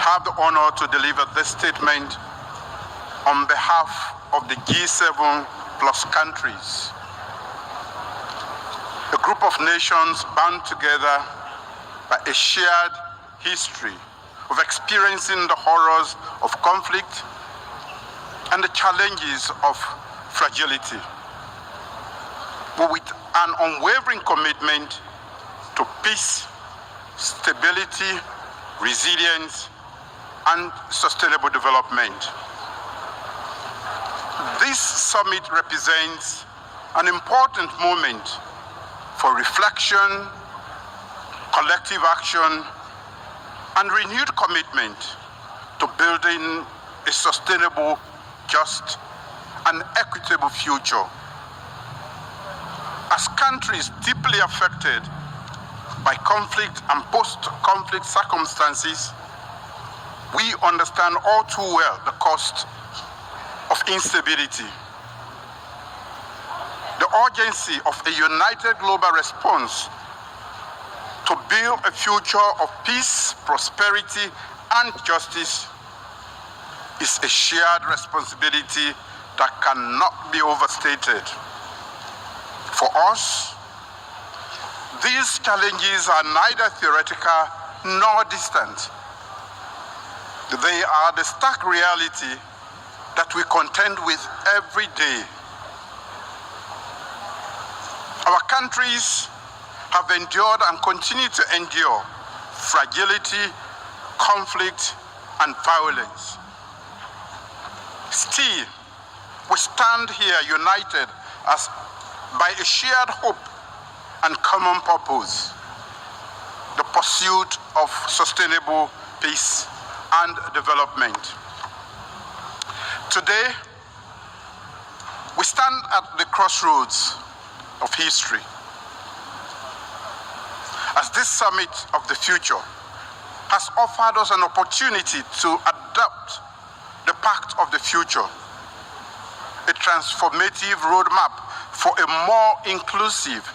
have the honor to deliver this statement on behalf of the G7 plus countries, a group of nations bound together by a shared history of experiencing the horrors of conflict and the challenges of fragility, but with an unwavering commitment to peace, stability, resilience, and sustainable development. This summit represents an important moment for reflection, collective action, and renewed commitment to building a sustainable, just, and equitable future. As countries deeply affected by conflict and post-conflict circumstances, we understand all too well the cost of instability. The urgency of a united global response to build a future of peace, prosperity, and justice is a shared responsibility that cannot be overstated. For us, these challenges are neither theoretical nor distant. They are the stark reality that we contend with every day. Our countries have endured and continue to endure fragility, conflict, and violence. Still, we stand here united as by a shared hope and common purpose, the pursuit of sustainable peace and development. Today, we stand at the crossroads of history. As this summit of the future has offered us an opportunity to adopt the pact of the future, a transformative roadmap for a more inclusive,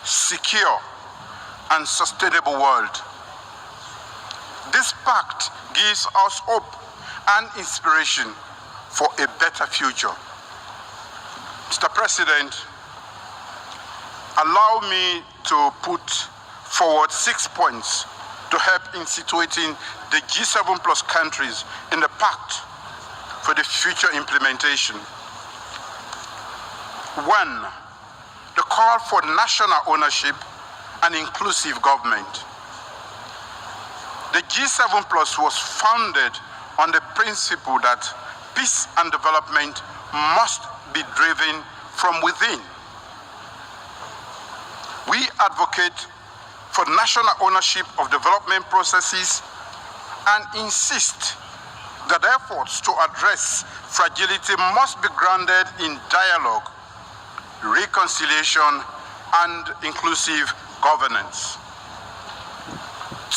secure, and sustainable world. This pact gives us hope and inspiration for a better future. Mr. President, allow me to put forward 6 points to help in situating the G7 plus countries in the pact for the future implementation. 1, the call for national ownership and inclusive government. The G7 plus was founded on the principle that peace and development must be driven from within. We advocate for national ownership of development processes and insist that efforts to address fragility must be grounded in dialogue, reconciliation, and inclusive governance.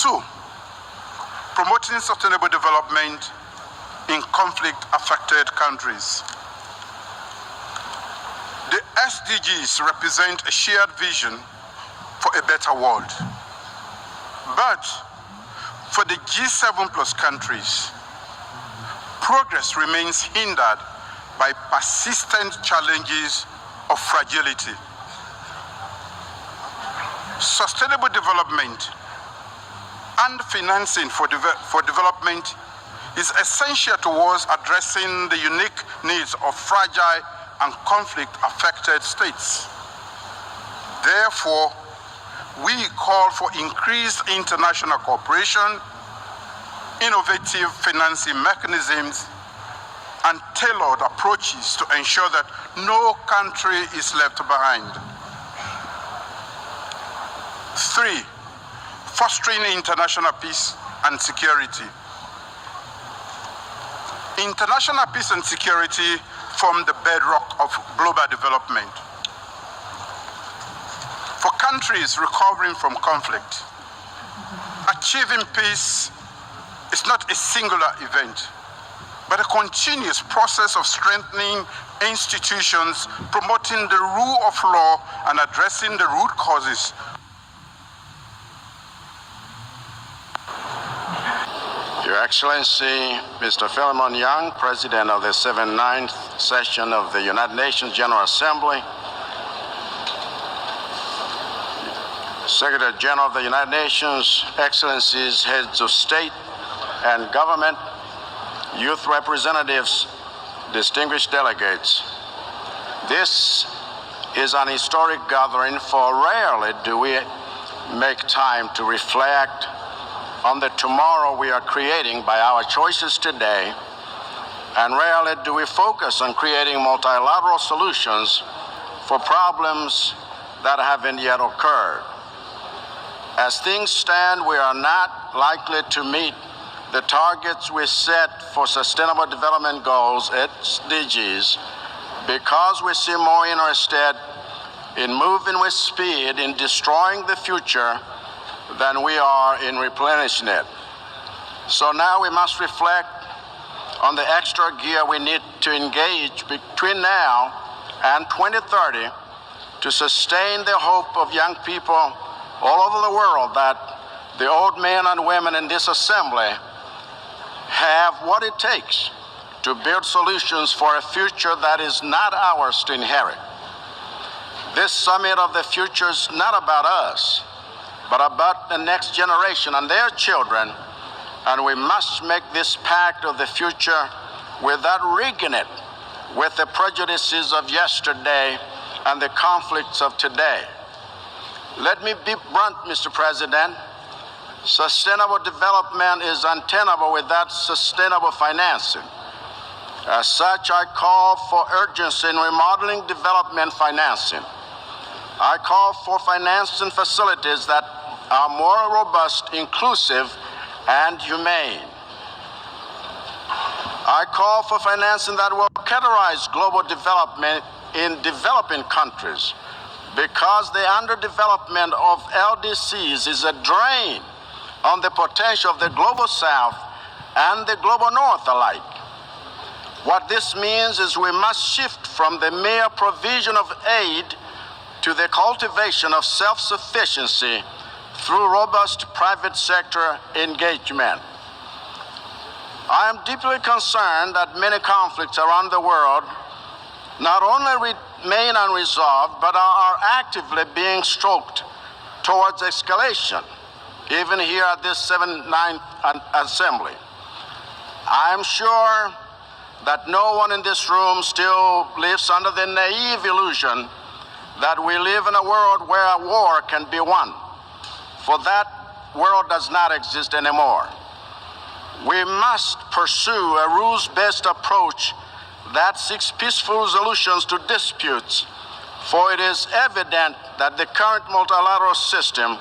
2, promoting sustainable development in conflict-affected countries. The SDGs represent a shared vision for a better world. But for the G7 plus countries, progress remains hindered by persistent challenges of fragility. Sustainable development and financing for development is essential towards addressing the unique needs of fragile and conflict-affected states. Therefore, we call for increased international cooperation, innovative financing mechanisms, and tailored approaches to ensure that no country is left behind. 3, fostering international peace and security. International peace and security form the bedrock of global development. For countries recovering from conflict, achieving peace is not a singular event, but a continuous process of strengthening institutions, promoting the rule of law, and addressing the root causes. Your Excellency, Mr. Philemon Young, President of the 79th Session of the United Nations General Assembly, Secretary General of the United Nations, Excellencies, Heads of State and Government, youth representatives, distinguished delegates. This is an historic gathering, for rarely do we make time to reflect on the tomorrow we are creating by our choices today, and rarely do we focus on creating multilateral solutions for problems that haven't yet occurred. As things stand, we are not likely to meet the targets we set for Sustainable Development Goals, SDGs, because we seem more interested in moving with speed in destroying the future than we are in replenishing it. So now we must reflect on the extra gear we need to engage between now and 2030 to sustain the hope of young people all over the world that the old men and women in this assembly have what it takes to build solutions for a future that is not ours to inherit. This summit of the future is not about us, but about the next generation and their children, and we must make this pact of the future without rigging it with the prejudices of yesterday and the conflicts of today. Let me be blunt, Mr. President. Sustainable development is untenable without sustainable financing. As such, I call for urgency in remodeling development financing. I call for financing facilities that are more robust, inclusive, and humane. I call for financing that will categorize global development in developing countries, because the underdevelopment of LDCs is a drain on the potential of the global South and the global North alike. What this means is we must shift from the mere provision of aid to the cultivation of self-sufficiency through robust private sector engagement. I am deeply concerned that many conflicts around the world not only remain unresolved, but are actively being stroked towards escalation, even here at this 79th Assembly. I am sure that no one in this room still lives under the naive illusion that we live in a world where a war can be won, for that world does not exist anymore. We must pursue a rules-based approach that seeks peaceful solutions to disputes, for it is evident that the current multilateral system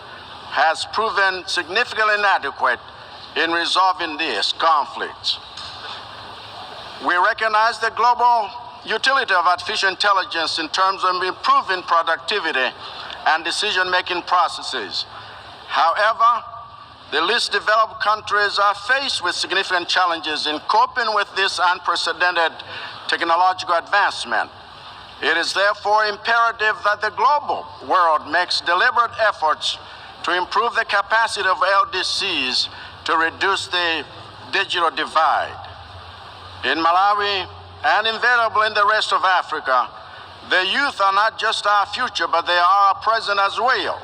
has proven significantly inadequate in resolving these conflicts. We recognize the global utility of artificial intelligence in terms of improving productivity and decision-making processes. However, the least developed countries are faced with significant challenges in coping with this unprecedented technological advancement. It is therefore imperative that the global world makes deliberate efforts to improve the capacity of LDCs to reduce the digital divide. In Malawi, and invariably in the rest of Africa, the youth are not just our future, but they are our present as well.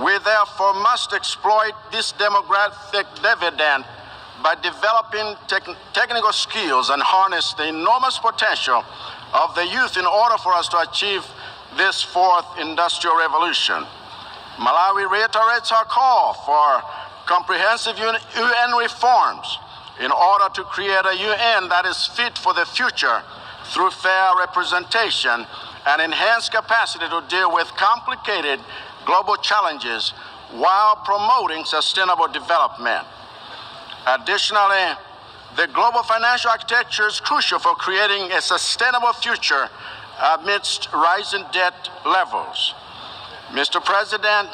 We therefore must exploit this demographic dividend by developing technical skills and harness the enormous potential of the youth in order for us to achieve this fourth industrial revolution. Malawi reiterates our call for comprehensive UN reforms in order to create a UN that is fit for the future through fair representation and enhanced capacity to deal with complicated global challenges while promoting sustainable development. Additionally, the global financial architecture is crucial for creating a sustainable future amidst rising debt levels. Mr. President,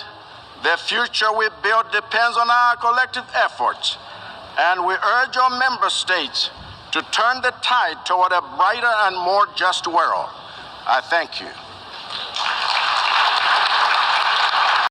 the future we build depends on our collective efforts, and we urge our member states to turn the tide toward a brighter and more just world. I thank you.